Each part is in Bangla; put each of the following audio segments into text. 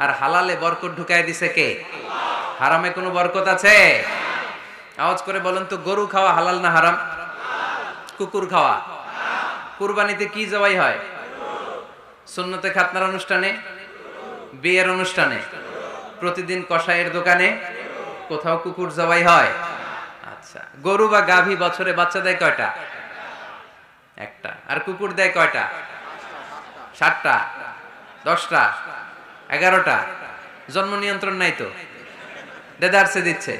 আর হালালে বরকত ঢুকাই দিছে কে? হারামে কোনো বরকত আছে? আওয়াজ করে বলেন তো, গরু খাওয়া হালাল না হারাম? কুকুর খাওয়া? কুরবানিতে কি জবাই হয়? সুন্নতে খাতনার অনুষ্ঠানে, বিয়ের অনুষ্ঠানে, প্রতিদিন কসাইয়ের দোকানে, কোথাও কুকুর জবাই হয়? আচ্ছা, গরু বা গাভী বছরে বাচ্চা দেয় কয়টা? একটা। আর কুকুর দেয় কয়টা? 7টা, 10টা, 11টা। জন্ম নিয়ন্ত্রণ নাই তো, দেদারসে দিচ্ছে,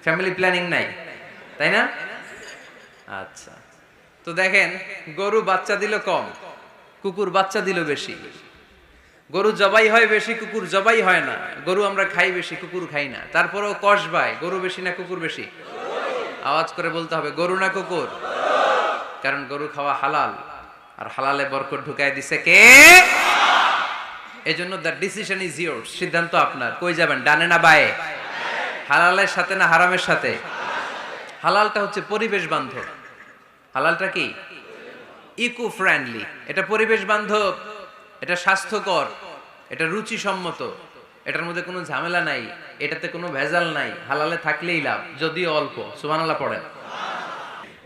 ফ্যামিলি প্ল্যানিং নাই, তাই না? আচ্ছা, তো দেখেন, গরু বাচ্চা দিল কম, কুকুর বাচ্চা দিল বেশি। গরু জবাই হয় বেশি, কুকুর জবাই হয় না। গরু আমরা খাই বেশি, কুকুর খাই না। তারপরেও কসবায় গরু বেশি না কুকুর বেশি? আওয়াজ করে বলতে হবে, গরু না কুকুর? কারণ গরু খাওয়া হালাল, আর হালালে বরকত ঢুকাই দিছে কে? এজন্য দ্য ডিসিশন ইজ ইয়োরস, সিদ্ধান্ত আপনার। কই যাবেন, ডানে না বায়ে? হালালের সাথে না হারামের সাথে? হালালটা হচ্ছে পরিবেশ বান্ধব। হালালটা কি? Eco friendly. এটা পরিবেশ বান্ধব, এটা স্বাস্থ্যকর, এটা রুচিসম্মত, এটার মধ্যে কোনো ঝামেলা নাই, এটাতে কোনো ভেজাল নাই। হালালে থাকলেই লাভ, যদিও অল্প। সুবহানাল্লাহ পড়েন।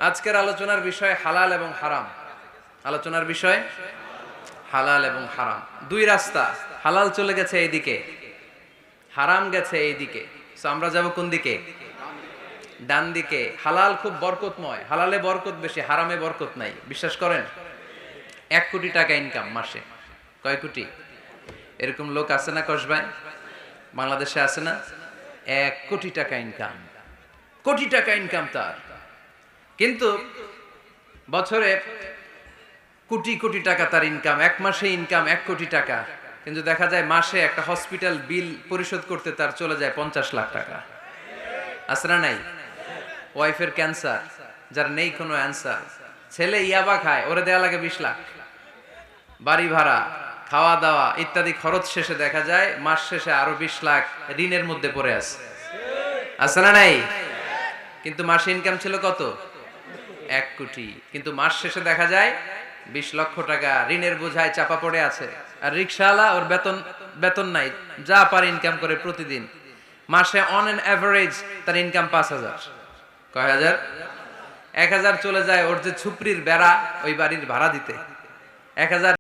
আজকের আলোচনার বিষয় হালাল এবং হারাম। আলোচনার বিষয় হালাল এবং হারাম। দুই রাস্তা, হালাল চলে গেছে এইদিকে, হারাম গেছে এইদিকে। সো আমরা যাব কোন দিকে? ডান দিকে। হালাল খুব বরকতময়, হালালে বরকত বেশি, হারামে বরকত নাই। বিশ্বাস করেন? 1 কোটি টাকা ইনকাম মাসে। কয় কোটি? এরকম লোক আছে না কসবায়? বাংলাদেশে আছে না? 1 কোটি টাকা ইনকাম, কোটি টাকা ইনকাম তার। কিন্তু বছরে কোটি কোটি টাকা তার ইনকাম, 1 মাসে ইনকাম 1 কোটি টাকা। কিন্তু দেখা যায় মাসে একটা হসপিটাল বিল পরিশোধ করতে তার চলে যায় 50 লাখ টাকা। আছে না নাই? ওয়াইফের ক্যান্সার, যার নেই কোনো অ্যান্সার। ছেলে ইয়াবা খায়, ওরে দেয়া লাগে 20 লাখ। বাড়ি ভাড়া, খাওয়া দাওয়া ইত্যাদি খরচ শেষে দেখা যায় মাস শেষে আরো 20 লাখ ঋণের মধ্যে পড়ে আছে। আছে না নাই? কিন্তু মাসে ইনকাম ছিল কত? 1 কোটি। কিন্তু মাস শেষে দেখা যায় 20 লক্ষ টাকা ঋণের বোঝায় চাপা পড়ে আছে। আর রিকশাওয়ালা, ওর বেতন নাই, যা পারে ইনকাম করে প্রতিদিন। মাসে অন এন এভারেজ তার ইনকাম 5,000। কয় হাজার? 1,000 চলে যায় ওর যে ছুপরির বেড়া, ওই বাড়ির ভাড়া দিতে। 1,000